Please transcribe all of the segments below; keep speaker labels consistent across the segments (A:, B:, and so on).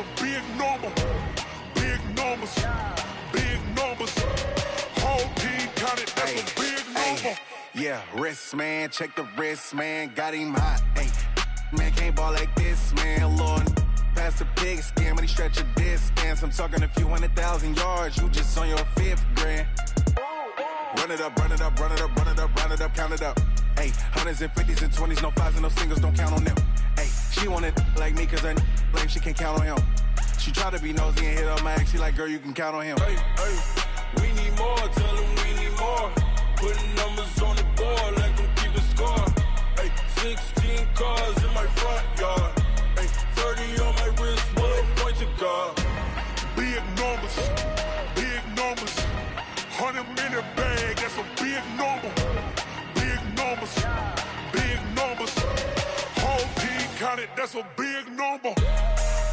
A: a big number. Big numbers, big numbers. Whole team counted, that's a big number.
B: Yeah, wrist, man, check the wrist, man. Got him hot, ayy. Man, can't ball like this, man. Lord, past the pig skin, when he stretch a distance. I'm talking a few 100,000 yards, you just on your 5th grand. Run it up, run it up, run it up, run it up, run it up, count it up. Ayy, 100s and 50s and 20s, no 5s and no singles, don't count on them. Ayy, she wanted like me cause her like she can't count on him. She tried to be nosy and hit up my ex, she like, girl, you can count on him.
A: Hey, we need more, tell them we need more. Putting numbers on the board, let them keep the score. Hey, 16 cars in my front yard. Hey, 30 on my wrist, bullet point to God. Big numbers, big numbers. 100-minute bag, that's a big number. Big numbers, big numbers. Whole team counted, that's a big number.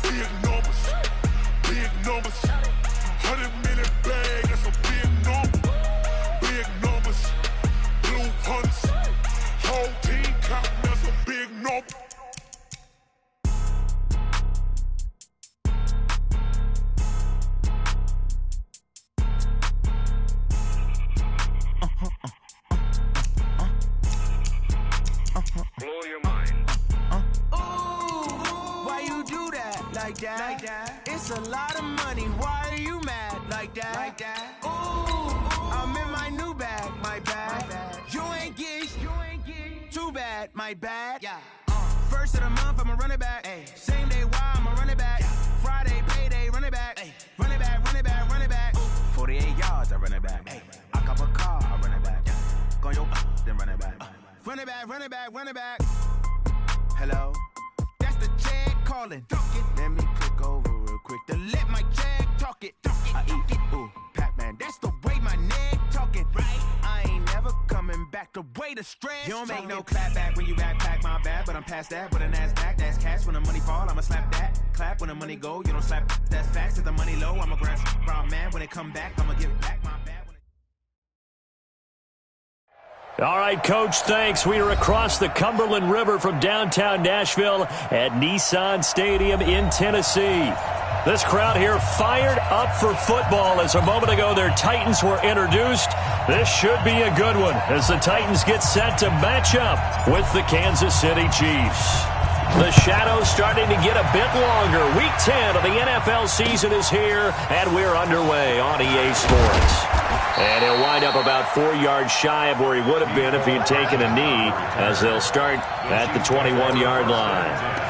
A: Big numbers, big numbers. 100-minute bag, that's a big number. Big numbers, blue hunts. Whole team counting, that's a big number.
C: Blow your mind.
D: Why you do that like that? Like that? It's a lot of money. Why are you mad like that? Like that? Ooh, I'm in my new bag, my bag. You ain't get too bad, my bad. Yeah. First of the month, I'ma run it back. Ay. Same day, why I'ma run it back. Friday, payday, run it back. Ay. Run it back, run it back, run it back. 48 yards, I run it back. Ay. I cop a car, I run it back. Go yo, then run it back. Run it back, run it back, run it back. Hello? That's the check calling. Let me click over real quick to let my check talk it. I eat it, ooh, Pac-Man. That's the way my neck talking. Right? I ain't never coming back the way the stress. You don't make no clap back when you backpack, my bad. But I'm past that with a NASDAQ. That's cash when the money fall. I'ma slap that. Clap when the money go. You don't slap. That's facts. If the money low, I'ma grab brown man. When it come back, I'ma give back my bad.
E: All right, Coach, thanks. We are across the Cumberland River from downtown Nashville at Nissan Stadium in Tennessee. This crowd here fired up for football as a moment ago their Titans were introduced. This should be a good one as the Titans get set to match up with the Kansas City Chiefs. The shadows starting to get a bit longer. Week 10 of the NFL season is here, and we're underway on EA Sports. And he'll wind up about 4 yards shy of where he would have been if he had taken a knee, as they'll start at the 21-yard line.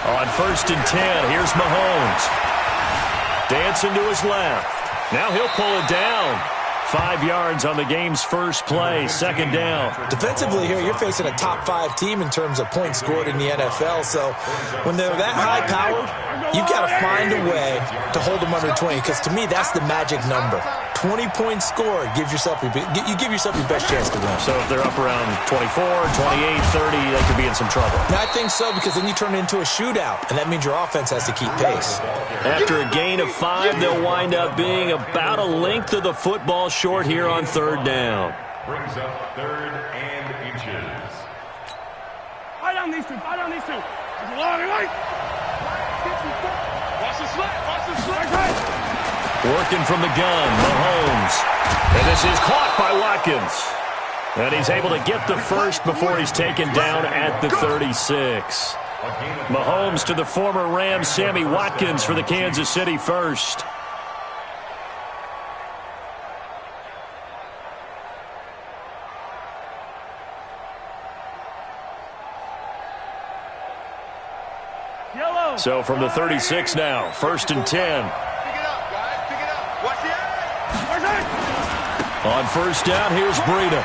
E: On 1st and 10, here's Mahomes. Dancing to his left. Now he'll pull it down. 5 yards on the game's first play, 2nd down.
F: Defensively here, you're facing a top 5 team in terms of points scored in the NFL. So when they're that high-powered, you've got to find a way to hold them under 20, because to me, that's the magic number. 20 points scored, you give yourself your best chance to win.
E: So if they're up around 24, 28, 30, they could be in some trouble.
F: I think so, because then you turn it into a shootout, and that means your offense has to keep pace.
E: After a gain of 5, they'll wind up being about a length of the football short here on 3rd down.
C: Brings up 3rd and inches.
G: Fight on these two. Fight on these two. There's a long way. Watch the slip. Watch the slip.
E: Working from the gun, Mahomes. And this is caught by Watkins. And he's able to get the first before he's taken down at the 36. Mahomes to the former Rams, Sammy Watkins for the Kansas City first. So from the 36 now, 1st and 10.
G: Pick it up, guys. Pick it up. Watch the edge.
E: On 1st down, here's Breida.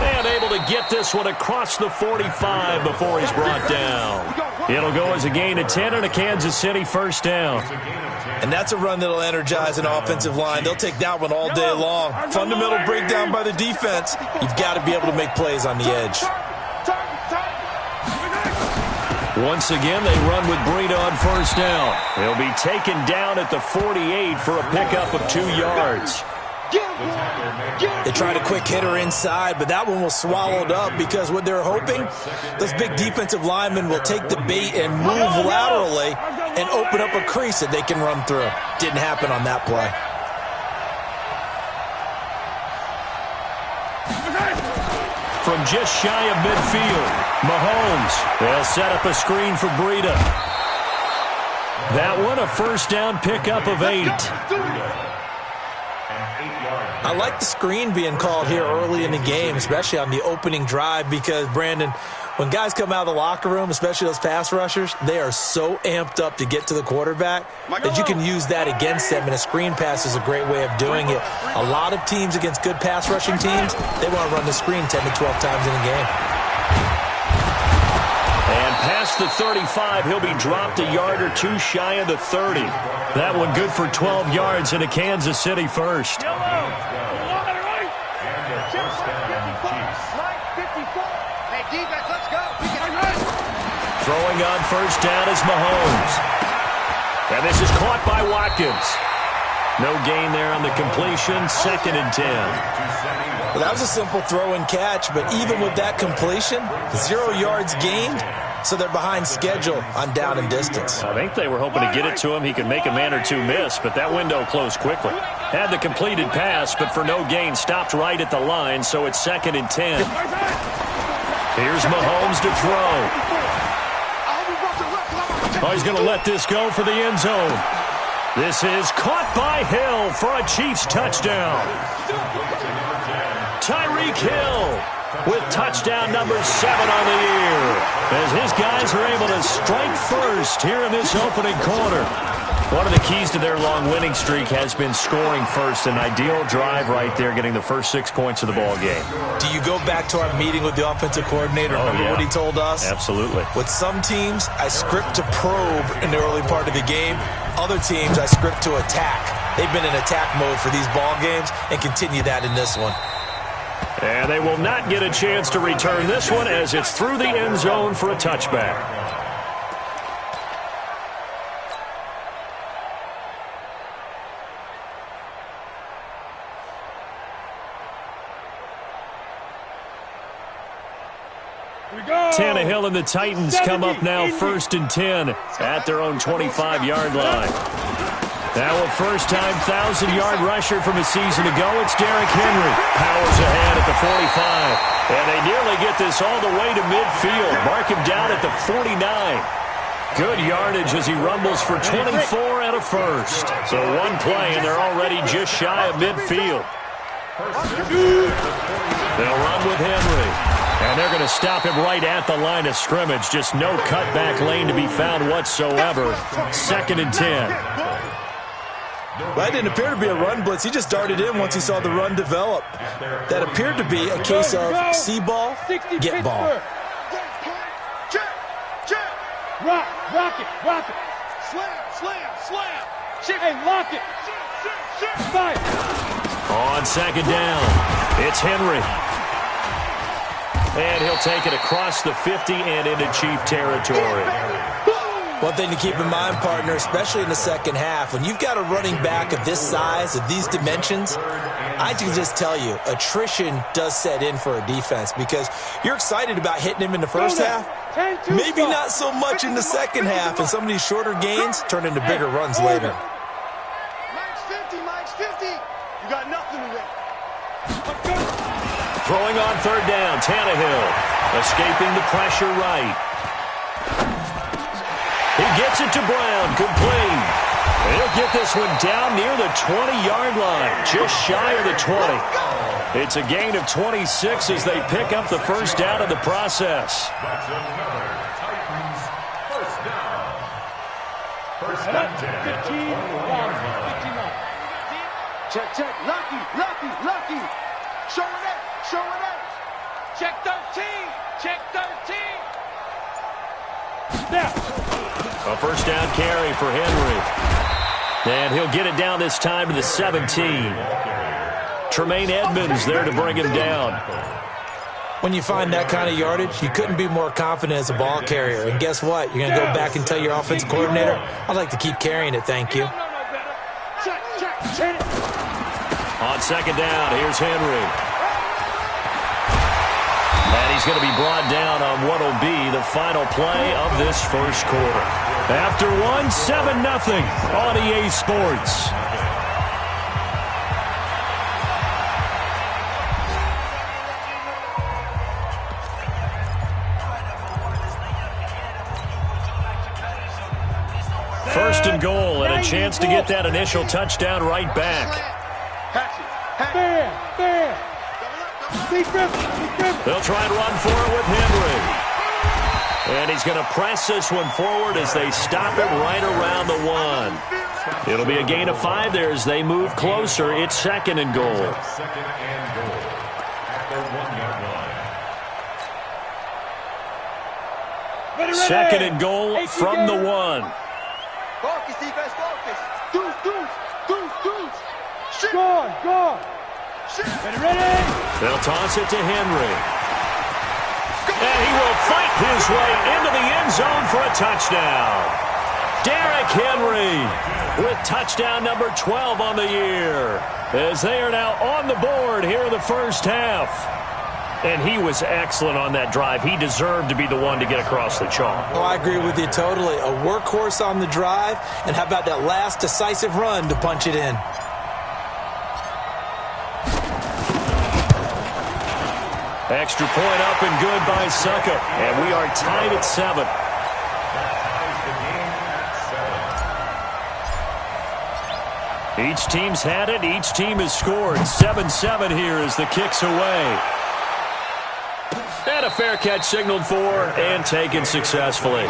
E: And able to get this one across the 45 before he's brought down. It'll go as a gain of 10 and a Kansas City 1st down.
F: And that's a run that'll energize an offensive line. They'll take that one all day long. Fundamental breakdown by the defense. You've got to be able to make plays on the edge.
E: Once again, they run with Breida on first down. He'll be taken down at the 48 for a pickup of 2 yards.
F: They tried a quick hitter inside, but that one was swallowed up because what they're hoping, those big defensive linemen will take the bait and move laterally and open up a crease that they can run through. Didn't happen on that play.
E: From just shy of midfield, Mahomes. They'll set up a screen for Breida. That one, a first down pickup of 8.
F: I like the screen being called here early in the game, especially on the opening drive, because, Brandon, when guys come out of the locker room, especially those pass rushers, they are so amped up to get to the quarterback that you can use that against them, and a screen pass is a great way of doing it. A lot of teams against good pass rushing teams, they want to run the screen 10 to 12 times in a game.
E: And past the 35, he'll be dropped a yard or 2 shy of the 30. That one good for 12 yards and a Kansas City first. Throwing on first down is Mahomes. And this is caught by Watkins. No gain there on the completion, 2nd and 10.
F: Well, that was a simple throw and catch, but even with that completion, 0 yards gained, so they're behind schedule on down and distance.
E: I think they were hoping to get it to him. He could make a man or 2 miss, but that window closed quickly. Had the completed pass, but for no gain, stopped right at the line, so it's 2nd and 10. Here's Mahomes to throw. Oh, he's going to let this go for the end zone. This is caught by Hill for a Chiefs touchdown. Tyreek Hill with touchdown number 7 on the year, as his guys are able to strike first here in this opening quarter. One of the keys to their long winning streak has been scoring first. An ideal drive right there, getting the first 6 points of the ball game.
F: Do you go back to our meeting with the offensive coordinator? Remember what he told us?
E: Absolutely.
F: With some teams, I script to probe in the early part of the game. Other teams, I script to attack. They've been in attack mode for these ball games and continue that in this one.
E: And they will not get a chance to return this one as it's through the end zone for a touchback. Tannehill and the Titans come up now 1st and 10 at their own 25-yard line. Now a first-time 1,000-yard rusher from a season ago. It's Derrick Henry. Powers ahead at the 45. And they nearly get this all the way to midfield. Mark him down at the 49. Good yardage as he rumbles for 24 and a first. So one play, and they're already just shy of midfield. They'll run with Henry. And they're going to stop him right at the line of scrimmage. Just no cutback lane to be found whatsoever. 2nd and 10.
F: That didn't appear to be a run blitz. He just darted in once he saw the run develop. That appeared to be a case of see ball, get ball.
G: Rock it. Slam. Hey, lock it. Fire.
E: On 2nd down, it's Henry. And he'll take it across the 50 and into Chief territory.
F: One thing to keep in mind, partner, especially in the second half, when you've got a running back of this size, of these dimensions, I can just tell you, attrition does set in for a defense because you're excited about hitting him in the first half. Maybe not so much in the second half, and some of these shorter gains turn into bigger runs later.
G: Mike's 50. You got nothing to win.
E: Throwing on 3rd down, Tannehill escaping the pressure right. He gets it to Brown, complete. He'll get this one down near the 20-yard line, just shy of the 20. It's a gain of 26 as they pick up the first down in the process.
C: That's another Titans first down. 15.
G: Check. Lucky. Show it. Check 13. Snap.
E: A first down carry for Henry. And he'll get it down this time to the 17. Tremaine Edmonds there to bring him down.
F: When you find that kind of yardage, you couldn't be more confident as a ball carrier. And guess what? You're going to go back and tell your offensive coordinator, I'd like to keep carrying it, thank you.
E: On second down, here's Henry. And he's going to be brought down on what will be the final play of this first quarter. After one, 7-0 on EA Sports. First and goal, and a chance to get that initial touchdown right back. They'll try and run for it with Henry. And he's going to press this one forward as they stop it right around the 1. It'll be a gain of 5 there as they move closer. It's second and goal.
C: Second and goal at the 1-yard line.
E: Second and goal from the 1.
H: Focus, defense, focus. Deuce. Shit.
G: Go. Ready.
E: They'll toss it to Henry. And he will fight his way into the end zone for a touchdown. Derrick Henry with touchdown number 12 on the year, as they are now on the board here in the first half. And he was excellent on that drive. He deserved to be the one to get across the chalk.
F: Oh, I agree with you totally. A workhorse on the drive, and how about that last decisive run to punch it in?
E: Extra point up and good by Succa. And we are tied at 7. Each team's had it. Each team has scored. 7-7 here as the kick's away. And a fair catch signaled for and taken successfully.
C: The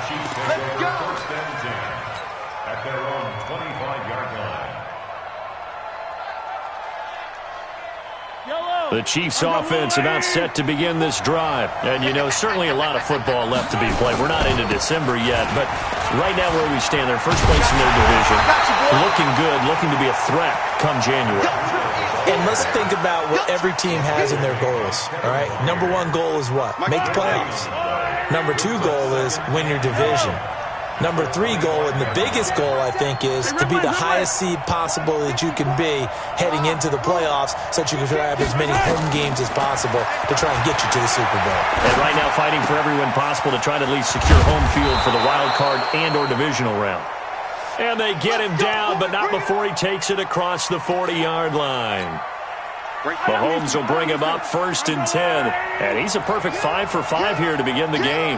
C: Chiefs will go first and 10 at their own 25-yard line.
E: The Chiefs offense about set to begin this drive. And, you know, certainly a lot of football left to be played. We're not into December yet, but right now where we stand, they're first place in their division. Looking good, looking to be a threat come January.
F: And let's think about what every team has in their goals, all right? Number 1 goal is what? Make the playoffs. Number 2 goal is win your division. Number 3 goal, and the biggest goal, I think, is to be the highest seed possible that you can be heading into the playoffs so that you can grab as many home games as possible to try and get you to the Super Bowl.
E: And right now fighting for every win possible to try to at least secure home field for the wild card and or divisional round. And they get him down, but not before he takes it across the 40-yard line. Mahomes will bring him up first and 10. And he's a perfect 5 for 5 here to begin the game.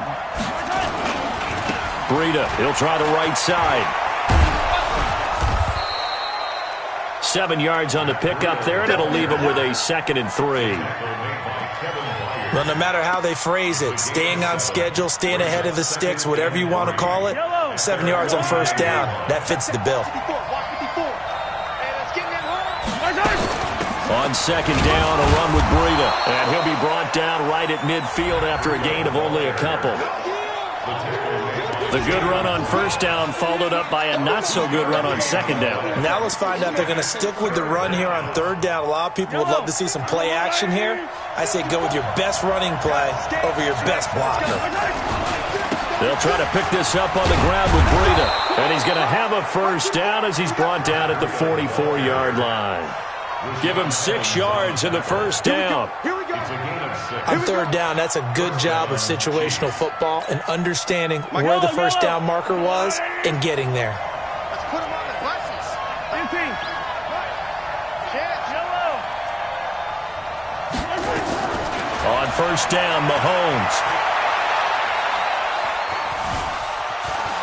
E: Breida, he'll try the right side. 7 yards on the pickup there, and it'll leave him with a 2nd and 3.
F: Well, no matter how they phrase it, staying on schedule, staying ahead of the sticks, whatever you want to call it, 7 yards on first down, that fits the bill.
E: On second down, a run with Breida, and he'll be brought down right at midfield after a gain of only a couple. The good run on first down followed up by a not-so-good run on second down.
F: Now let's find out if they're going to stick with the run here on third down. A lot of people would love to see some play action here. I say go with your best running play over your best blocker.
E: They'll try to pick this up on the ground with Breida, and he's going to have a first down as he's brought down at the 44-yard line. Give him 6 yards in the first down.
F: On third down, that's a good job of situational football and understanding where the first down marker was and getting there.
H: Let's put him on the buses.
E: On first down, Mahomes.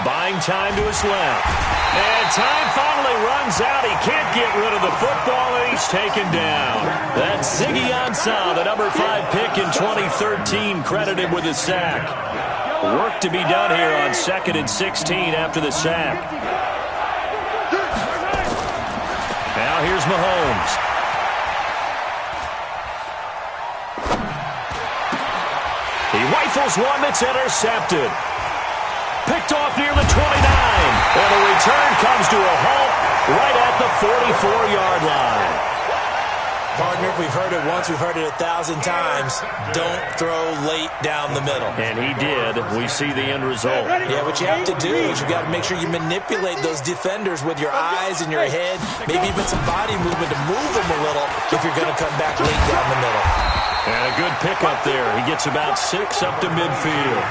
E: Buying time to his left. And time finally runs out. He can't get rid of the football, and he's taken down. That's Ziggy Ansah, the number 5 pick in 2013, credited with a sack. Work to be done here on 2nd and 16 after the sack. Now here's Mahomes. He rifles one that's intercepted. Picked off near the 29. And the return comes to a halt right at the 44-yard line.
F: Partner, we've heard it once, we've heard it 1,000 times. Don't throw late down the middle.
E: And he did. We see the end result.
F: Yeah, what you have to do is you got to make sure you manipulate those defenders with your eyes and your head, maybe even some body movement to move them a little if you're going to come back late down the middle.
E: And a good pickup there. He gets about 6 up to midfield.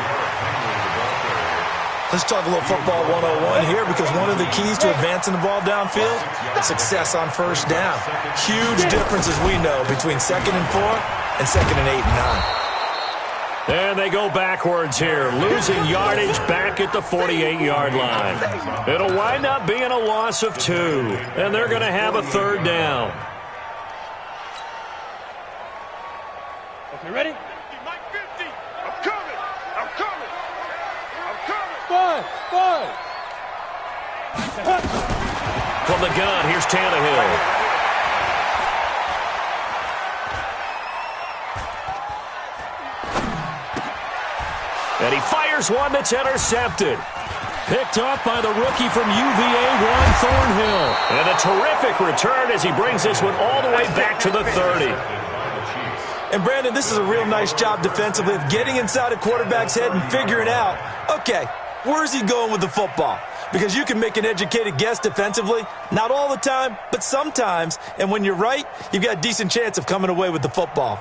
F: Let's talk a little football 101 here, because one of the keys to advancing the ball downfield, success on first down. Huge difference, as we know, between 2nd and 4 and 2nd and 8 and 9.
E: And they go backwards here, losing yardage back at the 48-yard line. It'll wind up being a loss of 2, and they're going to have a 3rd down.
G: Okay, ready?
H: Mike 50. I'm coming. I'm coming. I'm coming.
G: Five.
E: From the gun, here's Tannehill. And he fires one that's intercepted. Picked off by the rookie from UVA, Juan Thornhill. And a terrific return as he brings this one all the way back to the 30.
F: And, Brandon, this is a real nice job defensively of getting inside a quarterback's head and figuring out, okay, where's he going with the football? Because you can make an educated guess defensively, not all the time, but sometimes. And when you're right, you've got a decent chance of coming away with the football.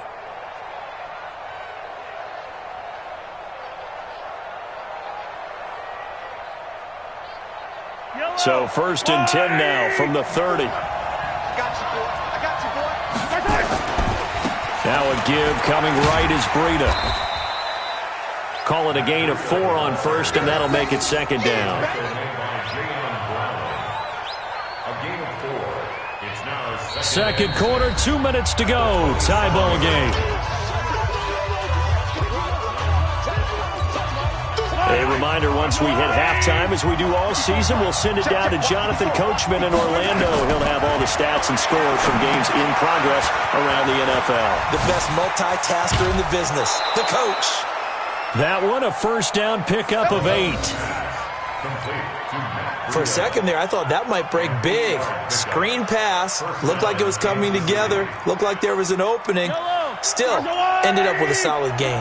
E: So 1st and 10 now from the 30.
H: I got you, boy.
E: Now a give coming right is Breida. Call it a gain of 4 on 1st, and that'll make it 2nd down. Second quarter, 2 minutes to go. Tie ball game. A reminder, once we hit halftime, as we do all season, we'll send it down to Jonathan Coachman in Orlando. He'll have all the stats and scores from games in progress around the NFL.
F: The best multitasker in the business, the coach.
E: That one, a 1st down pickup of 8.
F: For a second there, I thought that might break big. Screen pass, looked like it was coming together, looked like there was an opening. Still, ended up with a solid gain.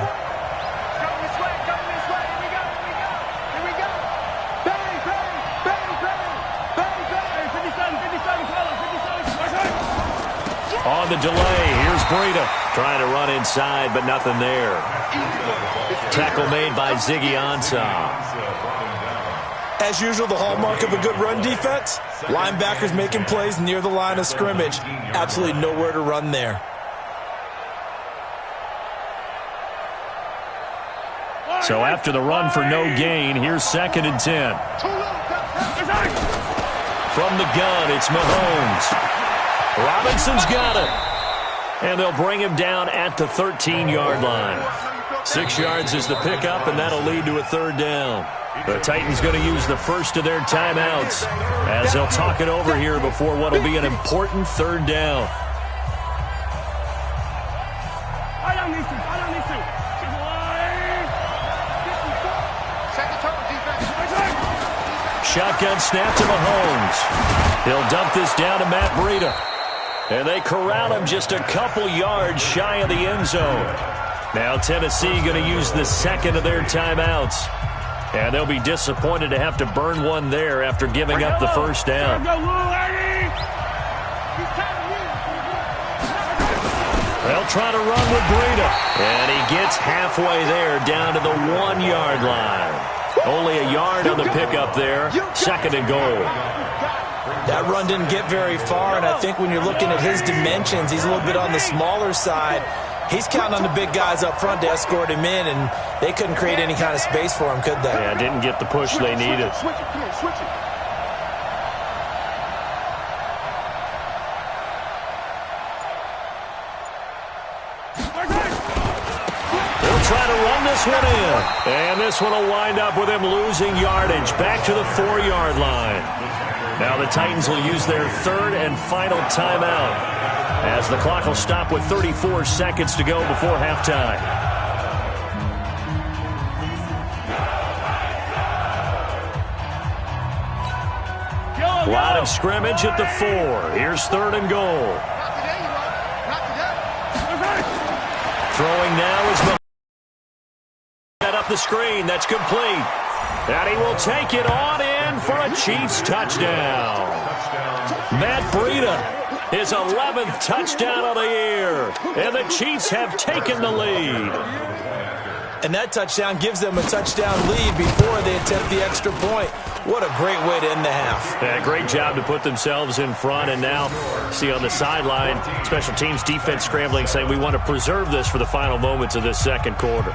E: On the delay, here's Breida. Trying to run inside, but nothing there. Tackle made by Ziggy Ansah.
F: As usual, the hallmark of a good run defense, linebackers making plays near the line of scrimmage. Absolutely nowhere to run there.
E: So after the run for no gain, here's 2nd and 10. From the gun, it's Mahomes. Robinson's got it. And they'll bring him down at the 13-yard line. 6 yards is the pickup, and that'll lead to a 3rd down. The Titans going to use the first of their timeouts as they'll talk it over here before what will be an important 3rd down. Shotgun snap to Mahomes. He'll dump this down to Matt Breida. And they corral him just a couple yards shy of the end zone. Now Tennessee going to use the 2nd of their timeouts. And they'll be disappointed to have to burn one there after giving up the 1st down. They'll try to run with Breida. And he gets halfway there down to the 1-yard line. Only a yard on the pickup there. 2nd and goal.
F: That run didn't get very far, and I think when you're looking at his dimensions, he's a little bit on the smaller side. He's counting on the big guys up front to escort him in, and they couldn't create any kind of space for him, could they?
E: Yeah, didn't get the push they needed.
H: Switch it.
E: They'll try to run this one in. And this one will wind up with him losing yardage back to the 4-yard line. Now the Titans will use their 3rd and final timeout as the clock will stop with 34 seconds to go before halftime. Line of scrimmage at the 4. Here's 3rd and goal. Throwing now is up the screen. That's complete. And he will take it on in for a Chiefs touchdown. Matt Breida, his 11th touchdown of the year. And the Chiefs have taken the lead.
F: And that touchdown gives them a touchdown lead before they attempt the extra point. What a great way to end the half.
E: Yeah, great job to put themselves in front. And now, see on the sideline, special teams defense scrambling, saying we want to preserve this for the final moments of this second quarter.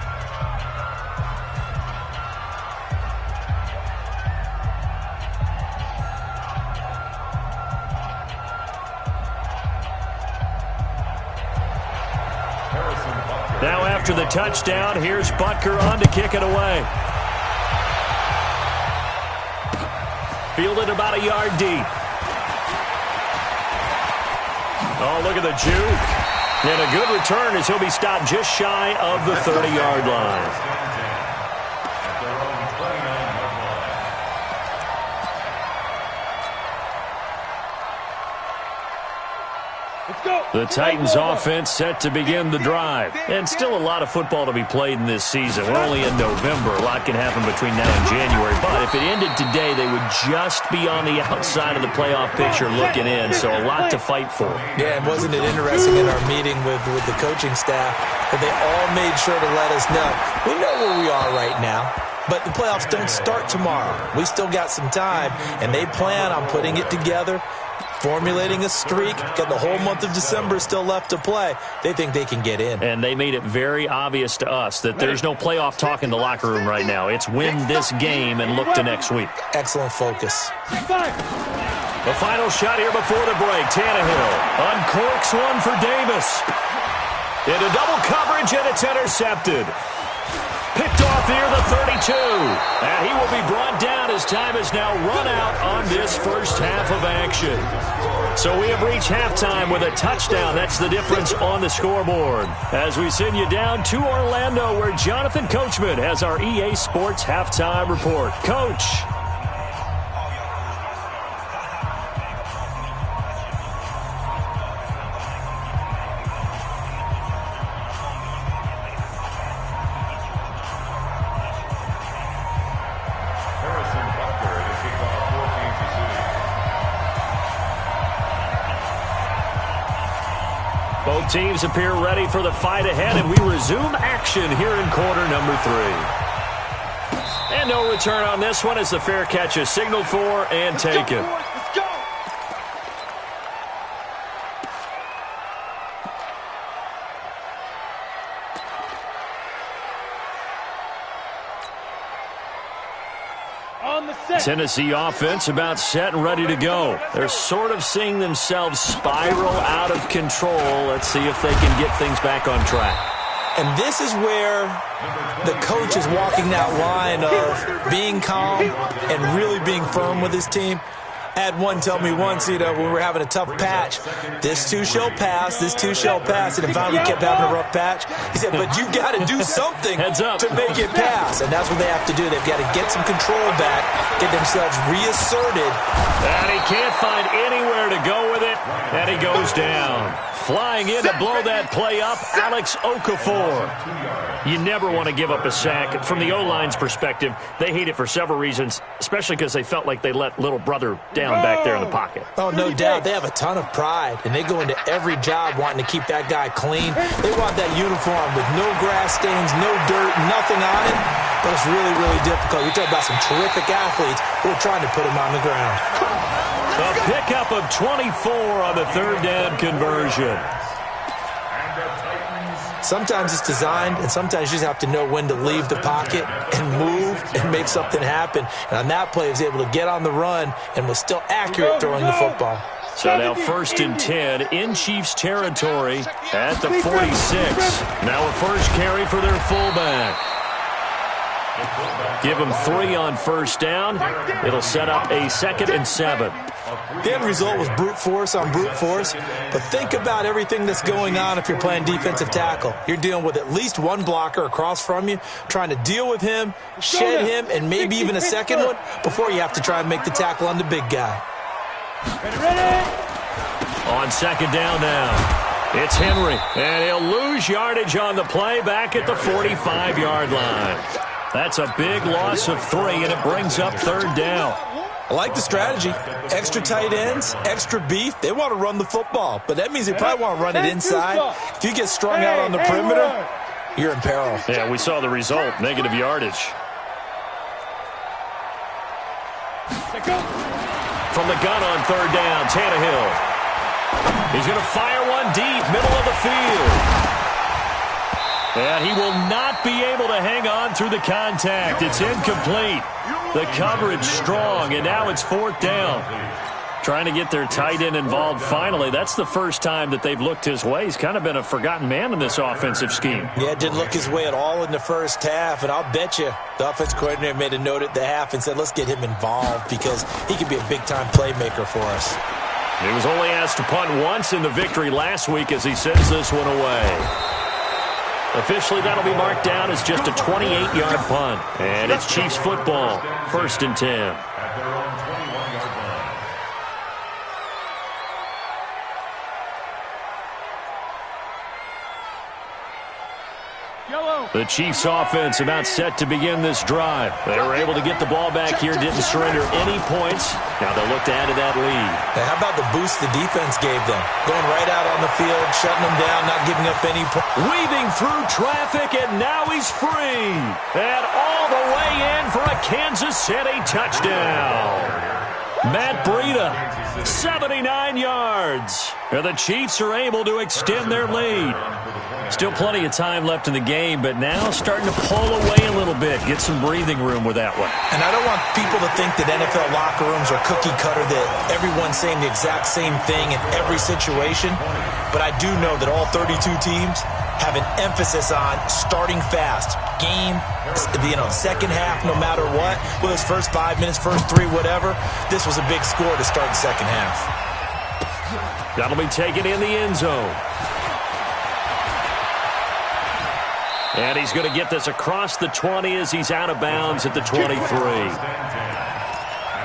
E: Now after the touchdown, here's Butker on to kick it away. Fielded about a yard deep. Oh, look at the juke. And a good return as he'll be stopped just shy of the 30-yard line. The Titans offense set to begin the drive. And still a lot of football to be played in this season. We're only in November. A lot can happen between now and January. But if it ended today, they would just be on the outside of the playoff picture looking in. So a lot to fight for.
F: Yeah, and wasn't it interesting in our meeting with the coaching staff that they all made sure to let us know. We know where we are right now. But the playoffs don't start tomorrow. We still got some time. And they plan on putting it together, formulating a streak, got the whole month of December still left to play. They think they can get in.
E: And they made it very obvious to us that there's no playoff talk in the locker room right now. It's win this game and look to next week.
F: Excellent focus.
E: The final shot here before the break. Tannehill uncorks one for Davis. Into double coverage, and it's intercepted. Picked off near the 32. And he will be brought down as time is now run out on this first half of action. So we have reached halftime with a touchdown. That's the difference on the scoreboard. As we send you down to Orlando, where Jonathan Coachman has our EA Sports halftime report. Coach. Both teams appear ready for the fight ahead, and we resume action here in quarter number 3. And no return on this one as the fair catch is signaled for and taken.
H: Let's go!
E: Tennessee offense about set and ready to go. They're sort of seeing themselves spiral out of control. Let's see if they can get things back on track.
F: And this is where the coach is walking that line of being calm and really being firm with his team. I had one tell me once, when we were having a tough patch, this too shall pass, this too shall pass, and finally we kept having a rough patch. He said, but you got to do something to make it pass, and that's what they have to do. They've got to get some control back, get themselves reasserted.
E: And he can't find anywhere to go with it, and he goes down. Flying in to blow that play up, Alex Okafor. You never want to give up a sack. From the O-line's perspective, they hate it for several reasons, especially because they felt like they let little brother down back there in the pocket.
F: Oh, no doubt. They have a ton of pride, and they go into every job wanting to keep that guy clean. They want that uniform with no grass stains, no dirt, nothing on it. But it's really, really difficult. You're talking about some terrific athletes who are trying to put him on the ground.
E: A pickup of 24 on the third down conversion.
F: Sometimes it's designed, and sometimes you just have to know when to leave the pocket and move and make something happen. And on that play, he was able to get on the run and was still accurate throwing the football.
E: So now 1st and 10 in Chiefs territory at the 46. Now a first carry for their fullback. Give them 3 on first down. It'll set up a 2nd and 7.
F: The end result was brute force on brute force. But think about everything that's going on if you're playing defensive tackle. You're dealing with at least one blocker across from you, trying to deal with him, shed him, and maybe even a second one before you have to try and make the tackle on the big guy.
E: On 2nd down now. It's Henry, and he'll lose yardage on the play back at the 45-yard line. That's a big loss of 3, and it brings up 3rd down.
F: I like the strategy. Extra tight ends, extra beef. They want to run the football, but that means they probably want to run it inside. If you get strung out on the perimeter, you're in peril.
E: Yeah, we saw the result, negative yardage. From the gun on 3rd down, Tannehill. He's going to fire one deep, middle of the field. And he will not be able to hang on through the contact. It's incomplete. The coverage strong, and now it's 4th down. Trying to get their tight end involved finally. That's the first time that they've looked his way. He's kind of been a forgotten man in this offensive scheme.
F: Yeah, didn't look his way at all in the first half, and I'll bet you the offense coordinator made a note at the half and said, let's get him involved because he could be a big-time playmaker for us.
E: He was only asked to punt once in the victory last week as he sends this one away. Officially, that'll be marked down as just a 28-yard punt. And it's Chiefs football, 1st and 10.
C: At their own 21-yard line.
E: The Chiefs offense about set to begin this drive. They were able to get the ball back here, didn't surrender any points. Now they'll look to add to that lead.
F: Hey, how about the boost the defense gave them? Going right out on the field, shutting them down, not giving up any points.
E: Weaving through traffic, and now he's free. And all the way in for a Kansas City touchdown. Matt Breida, 79 yards. The Chiefs are able to extend their lead. Still plenty of time left in the game, but now starting to pull away a little bit. Get some breathing room with that one.
F: And I don't want people to think that NFL locker rooms are cookie cutter, that everyone's saying the exact same thing in every situation. But I do know that all 32 teams have an emphasis on starting fast. Game, second half, no matter what. Whether it's first 5 minutes, first 3, whatever. This was a big score to start the second half.
E: That'll be taken in the end zone. And he's going to get this across the 20 as he's out of bounds at the 23.
C: At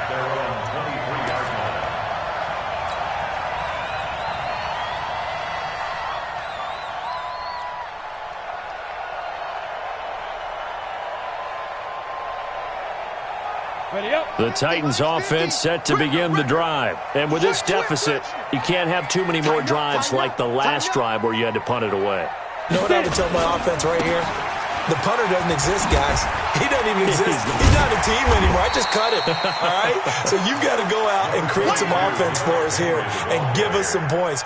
C: their own 23-yard line.
E: The Titans offense set to begin the drive. And with this deficit, you can't have too many more drives like the last drive where you had to punt it away.
F: You know what I would tell my offense right here? The punter doesn't exist, guys. He doesn't even exist. He's not a team anymore. I just cut him, all right? So you've got to go out and create some offense for us here and give us some points.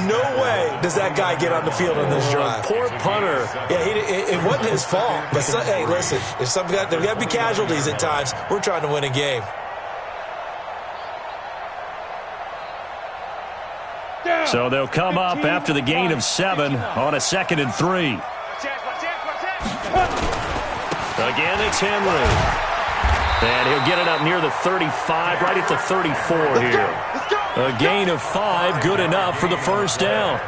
F: No way does that guy get on the field on this drive.
E: Poor punter.
F: Yeah, it wasn't his fault. But, hey, listen, there's got to be casualties at times. We're trying to win a game.
E: So they'll come up after the gain of 7 on a 2nd and 3. Again, it's Henry. And he'll get it up near the 35, right at the 34 here. A gain of 5, good enough for the first down.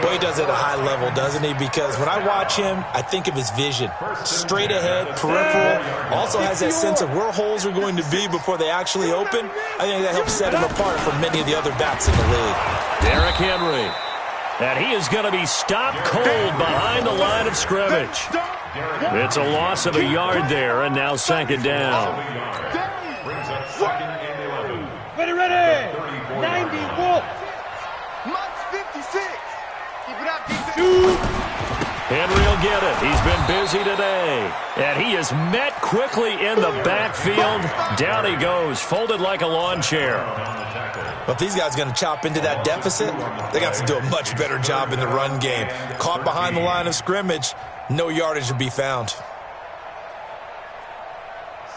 F: Boy, he does it at a high level, doesn't he? Because when I watch him, I think of his vision. Straight ahead, peripheral. Also has that sense of where holes are going to be before they actually open. I think that helps set him apart from many of the other backs in the league.
E: Derrick Henry. And he is going to be stopped cold behind the line of scrimmage. It's a loss of a yard there, and now 2nd down.
C: Brings up 2nd and 11.
H: Ready. 90 Wolf. Mux 56. Keep it up, defense.
E: Henry will get it. He's been busy today. And he is met quickly in the backfield. Down he goes, folded like a lawn chair.
F: But if these guys are going to chop into that deficit, they got to do a much better job in the run game. Caught behind the line of scrimmage, no yardage to be found.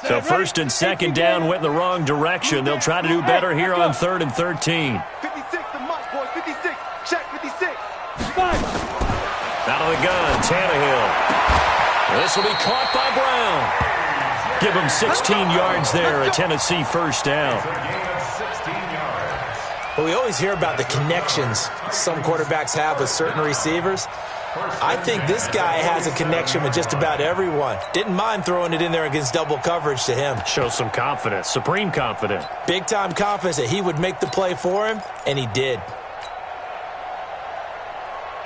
E: So 1st and 2nd down went in the wrong direction. They'll try to do better here on 3rd and 13.
H: 56 to Mux, boys. 56. Check 56.
E: Out of the gun, Tannehill. This will be caught by Brown. Give him 16 yards there, a Tennessee first down.
F: Well, we always hear about the connections some quarterbacks have with certain receivers. I think this guy has a connection with just about everyone. Didn't mind throwing it in there against double coverage to him.
E: Shows some confidence, supreme confidence.
F: Big-time confidence that he would make the play for him, and he did.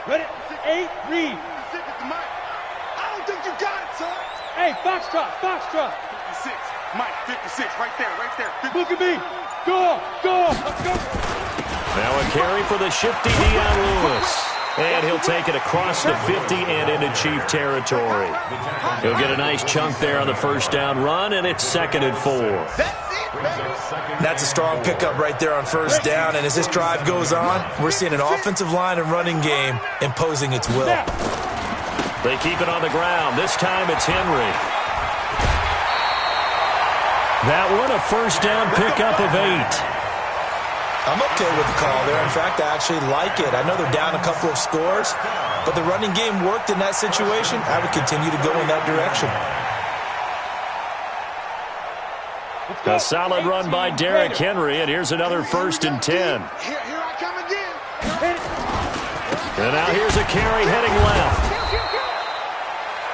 G: Ready? 8, read.
H: I don't think you got it, son.
G: Hey, foxtrot, foxtrot.
H: 56, Mike, 56, right there, right there. 50.
G: Look at me. Go, let's go.
E: Now a carry for the shifty Dion Lewis. And he'll take it across the 50 and into Chief territory. He'll get a nice chunk there on the first down run, and it's 2nd and 4.
F: That's a strong pickup right there on first down, and as this drive goes on, we're seeing an offensive line and running game imposing its will.
E: They keep it on the ground. This time it's Henry. That one, a first down pickup of 8.
F: I'm okay with the call there. In fact, I actually like it. I know they're down a couple of scores, but the running game worked in that situation. I would continue to go in that direction.
E: A solid run by Derrick Henry, and here's another 1st and 10.
H: Here I come again.
E: And now here's a carry heading left.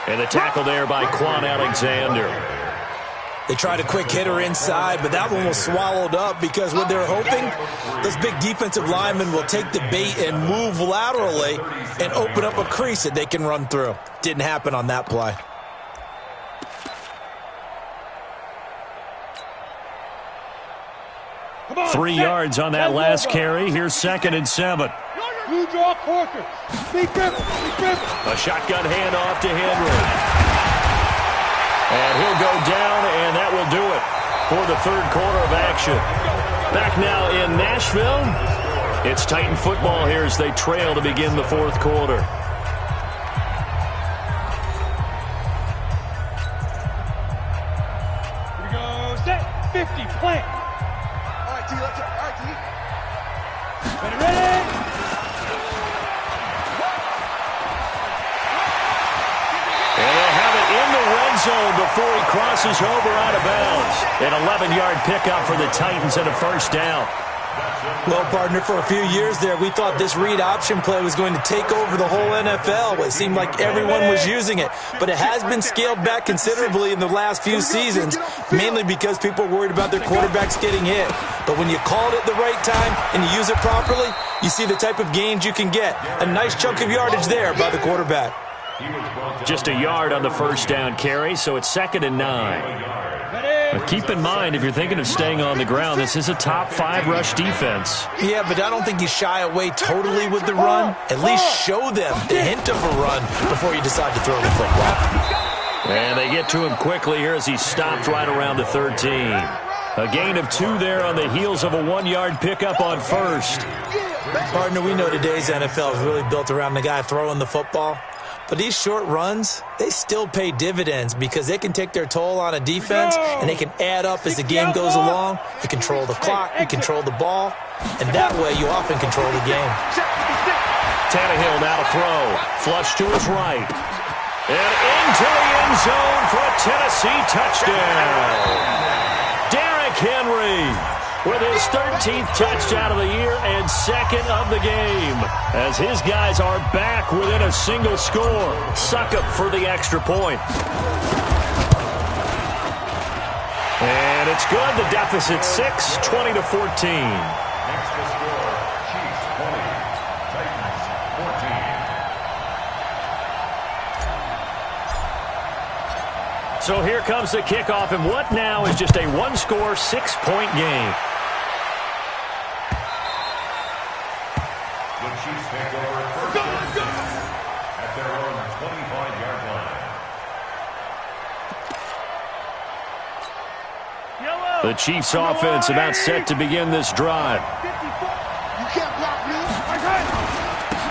E: And the tackle there by Quan Alexander.
F: They tried a quick hitter inside, but that one was swallowed up because what they're hoping, those big defensive linemen will take the bait and move laterally and open up a crease that they can run through. Didn't happen on that play.
G: On,
E: 3 yards on that last carry. Here's 2nd and 7.
G: You draw quarter. Big grip.
E: A shotgun handoff to Henry. And he'll go down, and that will do it for the 3rd quarter of action. Back now in Nashville. It's Titan football here as they trail to begin the 4th quarter.
G: Here we go. Set. 50. Plant.
H: All right, T. Let's go. All right, T.
G: Ready.
E: Zone before he crosses over out of bounds. An 11-yard pickup for the Titans and a first down.
F: Well, partner, for a few years there, we thought this read option play was going to take over the whole NFL. It seemed like everyone was using it, but it has been scaled back considerably in the last few seasons, mainly because people are worried about their quarterbacks getting hit. But when you call it at the right time and you use it properly, you see the type of gains you can get. A nice chunk of yardage there by the quarterback.
E: Just a yard on the first down carry, so it's 2nd and 9. But keep in mind, if you're thinking of staying on the ground, this is a top 5 rush defense.
F: Yeah, but I don't think you shy away totally with the run. At least show them the hint of a run before you decide to throw the football.
E: And they get to him quickly here as he stopped right around the 13. A gain of 2 there on the heels of a 1-yard pickup on first.
F: Partner, we know today's NFL is really built around the guy throwing the football. But these short runs, they still pay dividends because they can take their toll on a defense and they can add up as the game goes along. You control the clock, you control the ball, and that way you often control the game.
E: Tannehill now to throw. Flush to his right. And into the end zone for a Tennessee touchdown. Derrick Henry with his 13th touchdown of the year and 2nd of the game, as his guys are back within a single score. Succop for the extra point. And it's good. The deficit 6, 20-14.
C: Next to score, Chiefs 20, Titans 14.
E: So here comes the kickoff, and what now is just a 1-score, 6-point game.
C: The Chiefs take over first and 10 at their own 25-yard line.
E: The Chiefs offense about set to begin this drive.
H: You can't block me.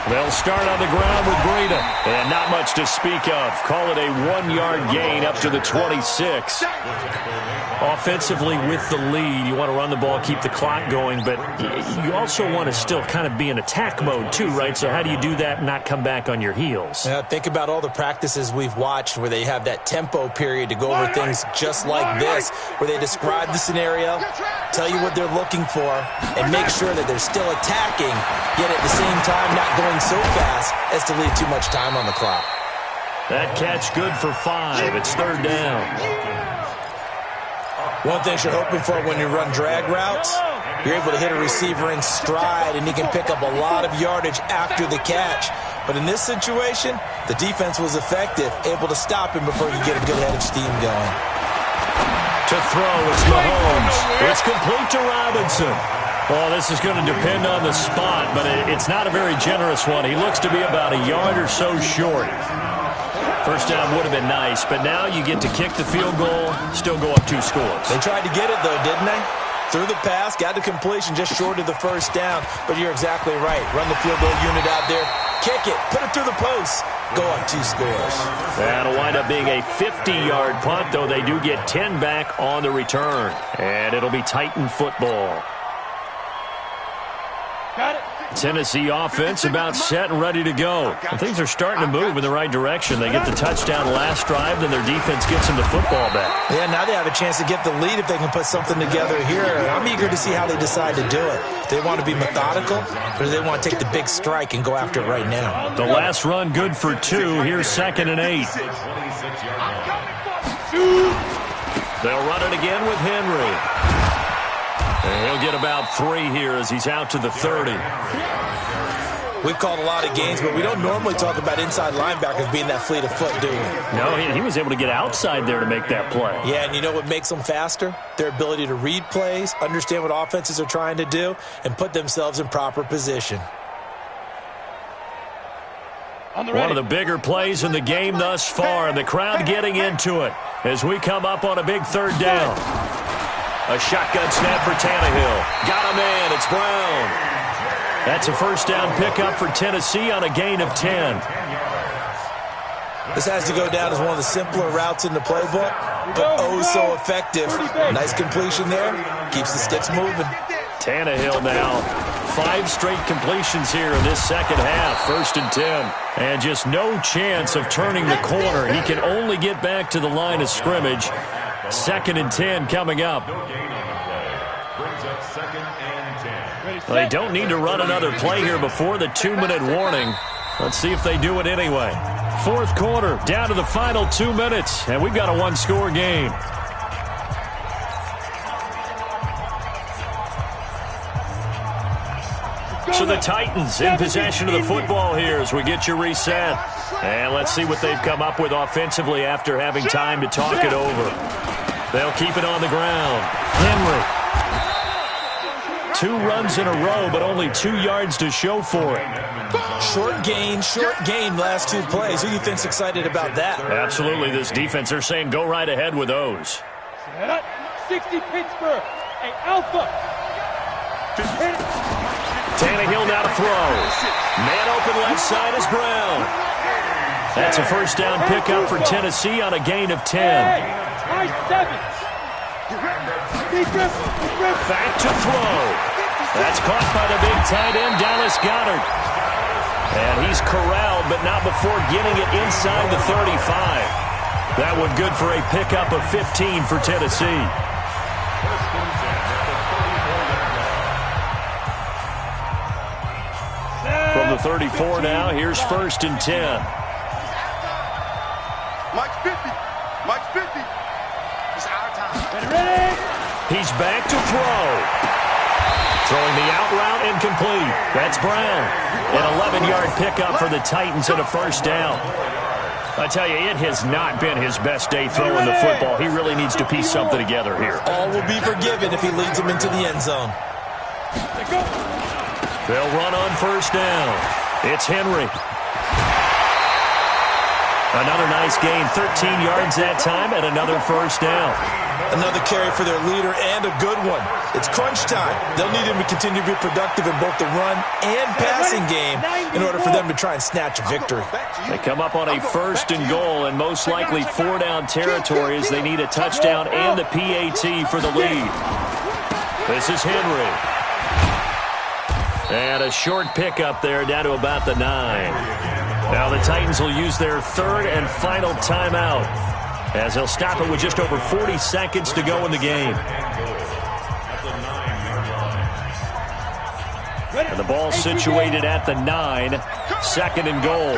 E: They'll start on the ground with Breida. And not much to speak of. Call it a 1-yard gain up to the 26. Offensively with the lead, you want to run the ball, keep the clock going, but you also want to still kind of be in attack mode too, right? So how do you do that and not come back on your heels?
F: Yeah, think about all the practices we've watched where they have that tempo period to go over things just like this, where they describe the scenario, tell you what they're looking for, and make sure that they're still attacking, yet at the same time not going so fast as to leave too much time on the clock.
E: That catch good for 5. It's 3rd down.
F: One thing you're hoping for when you run drag routes, you're able to hit a receiver in stride, and he can pick up a lot of yardage after the catch. But in this situation, the defense was effective, able to stop him before he could get a good head of steam going.
E: To throw, it's Mahomes. It's complete to Robinson. Well, this is going to depend on the spot, but it's not a very generous one. He looks to be about a yard or so short. First down would have been nice, but now you get to kick the field goal, still go up 2 scores.
F: They tried to get it, though, didn't they? Threw the pass, got the completion just short of the first down. But you're exactly right. Run the field goal unit out there, kick it, put it through the post, go up 2 scores.
E: That'll wind up being a 50-yard punt, though they do get 10 back on the return. And it'll be Titan football.
G: Got it.
E: Tennessee offense about set and ready to go. And things are starting to move in the right direction. They get the touchdown last drive, then their defense gets them the football back.
F: Yeah, now they have a chance to get the lead if they can put something together here. I'm eager to see how they decide to do it. Do they want to be methodical, or do they want to take the big strike and go after it right now?
E: The last run good for 2. Here's 2nd and 8. They'll run it again with Henry. And he'll get about 3 here as he's out to the 30.
F: We've called a lot of games, but we don't normally talk about inside linebackers being that fleet of foot, do we?
E: No, he was able to get outside there to make that play.
F: Yeah, and you know what makes them faster? Their ability to read plays, understand what offenses are trying to do, and put themselves in proper position.
E: One of the bigger plays in the game thus far, and the crowd getting into it as we come up on a big 3rd down. A shotgun snap for Tannehill. Got him in. It's Brown. That's a first down pickup for Tennessee on a gain of 10.
F: This has to go down as one of the simpler routes in the playbook, but oh so effective. Nice completion there. Keeps the sticks moving.
E: Tannehill now. 5 straight completions here in this second half. 1st and 10. And just no chance of turning the corner. He can only get back to the line of scrimmage. 2nd and 10 coming up. Well, they don't need to run another play here before the 2-minute warning. Let's see if they do it anyway. 4th quarter, down to the final 2 minutes, and we've got a 1-score game. So the Titans in possession of the football here as we get you reset. And let's see what they've come up with offensively after having time to talk it over. They'll keep it on the ground. Henry. 2 runs in a row, but only 2 yards to show for it.
F: Short gain, last 2 plays. Who do you think's excited about that?
E: Absolutely, this defense, they're saying go right ahead with those.
G: 60 Pittsburgh, a alpha.
E: Tannehill now to throw. Man open left side is Brown. That's a first down pickup for Tennessee on a gain of 10. Back to throw. That's caught by the big tight end, Dallas Goedert. And he's corralled, but not before getting it inside the 35. That one good for a pickup of 15 for Tennessee. From the 34 now, here's 1st and 10.
H: Mike's 50. Mike's 50. It's our time.
G: Ready?
E: He's back to throw. Throwing the out route incomplete. That's Brown. An 11-yard pickup for the Titans and a first down. I tell you, it has not been his best day throwing the football. He really needs to piece something together here.
F: All will be forgiven if he leads him into the end zone.
E: They'll run on first down. It's Henry. Another nice gain, 13 yards that time, and another first down.
F: Another carry for their leader and a good one. It's crunch time. They'll need him to continue to be productive in both the run and passing game in order for them to try and snatch a victory.
E: They come up on a 1st and goal and most likely 4-down territory as they need a touchdown and the PAT for the lead. This is Henry. And a short pickup there down to about the 9. Now the Titans will use their 3rd and final timeout as they'll stop it with just over 40 seconds to go in the game. And the ball situated at the 9, 2nd and goal.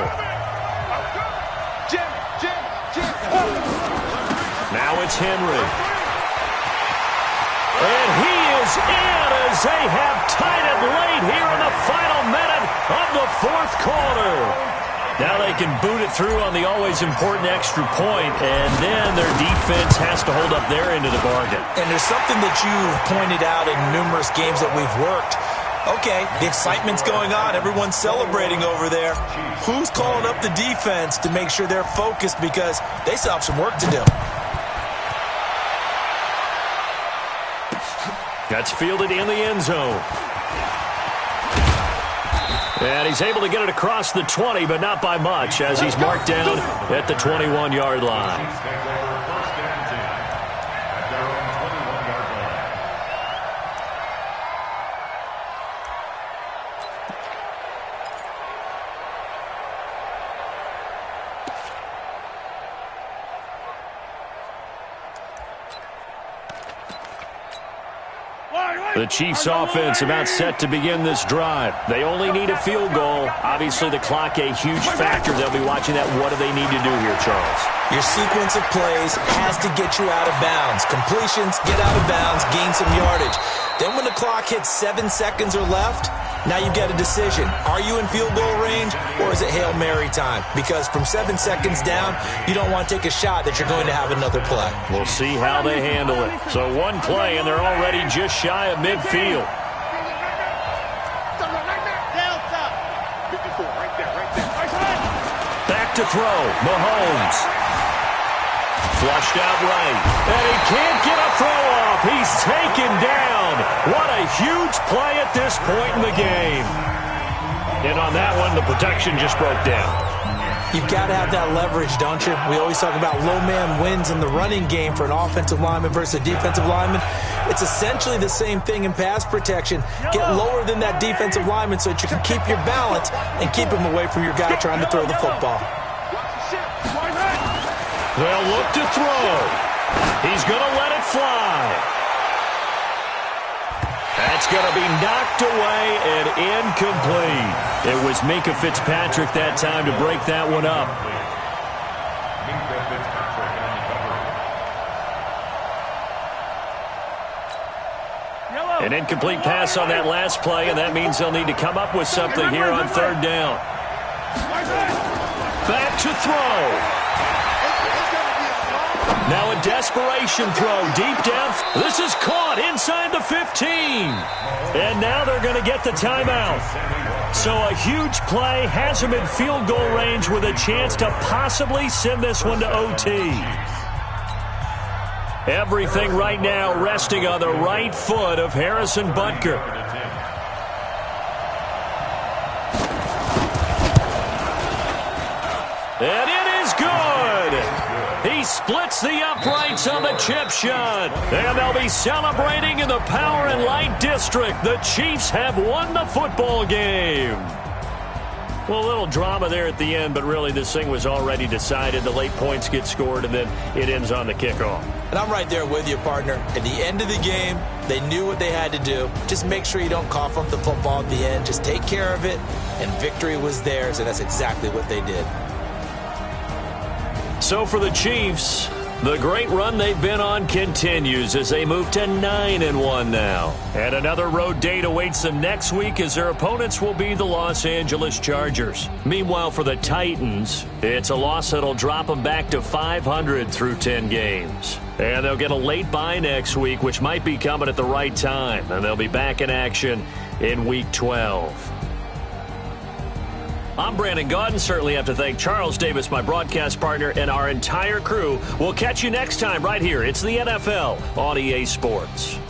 E: Now it's Henry. And he is in as they have tied it late here in the final minute of the 4th quarter. Now they can boot it through on the always important extra point, and then their defense has to hold up their end of the bargain.
F: And there's something that you've pointed out in numerous games that we've worked. Okay, the excitement's going on. Everyone's celebrating over there. Who's calling up the defense to make sure they're focused because they still have some work to do?
E: That's fielded in the end zone. And he's able to get it across the 20, but not by much, as he's marked down at the 21-yard line. The Chiefs offense about set to begin this drive. They only need a field goal. Obviously, the clock a huge factor. They'll be watching that. What do they need to do here, Charles?
F: Your sequence of plays has to get you out of bounds. Completions, get out of bounds, gain some yardage. Then when the clock hits 7 seconds or left, now you get a decision. Are you in field goal range or is it Hail Mary time? Because from 7 seconds down, you don't want to take a shot that you're going to have another play.
E: We'll see how they handle it. So one play and they're already just shy of midfield. Back to throw, Mahomes. Flushed out right, and he can't get a throw off. He's taken down. What a huge play at this point in the game. And on that one, the protection just broke down.
F: You've got to have that leverage, don't you? We always talk about low man wins in the running game for an offensive lineman versus a defensive lineman. It's essentially the same thing in pass protection. Get lower than that defensive lineman so that you can keep your balance and keep him away from your guy trying to throw the football.
E: They'll look to throw. He's going to let it fly. That's going to be knocked away and incomplete. It was Minka Fitzpatrick that time to break that one up. An incomplete pass on that last play, and that means they'll need to come up with something here on third down. Back to throw. Now a desperation throw deep down. This is caught inside the 15. And now they're going to get the timeout. So a huge play has them in field goal range with a chance to possibly send this one to OT. Everything right now resting on the right foot of Harrison Butker. And it is good. He splits the uprights on the chip shot. And they'll be celebrating in the Power and Light District. The Chiefs have won the football game. Well, a little drama there at the end, but really this thing was already decided. The late points get scored, and then it ends on the kickoff.
F: And I'm right there with you, partner. At the end of the game, they knew what they had to do. Just make sure you don't cough up the football at the end. Just take care of it, and victory was theirs, and that's exactly what they did.
E: So for the Chiefs, the great run they've been on continues as they move to 9-1 now. And another road date awaits them next week as their opponents will be the Los Angeles Chargers. Meanwhile, for the Titans, it's a loss that'll drop them back to 500 through 10 games. And they'll get a late bye next week, which might be coming at the right time. And they'll be back in action in Week 12. I'm Brandon Gaudin. Certainly have to thank Charles Davis, my broadcast partner, and our entire crew. We'll catch you next time right here. It's the NFL on EA Sports.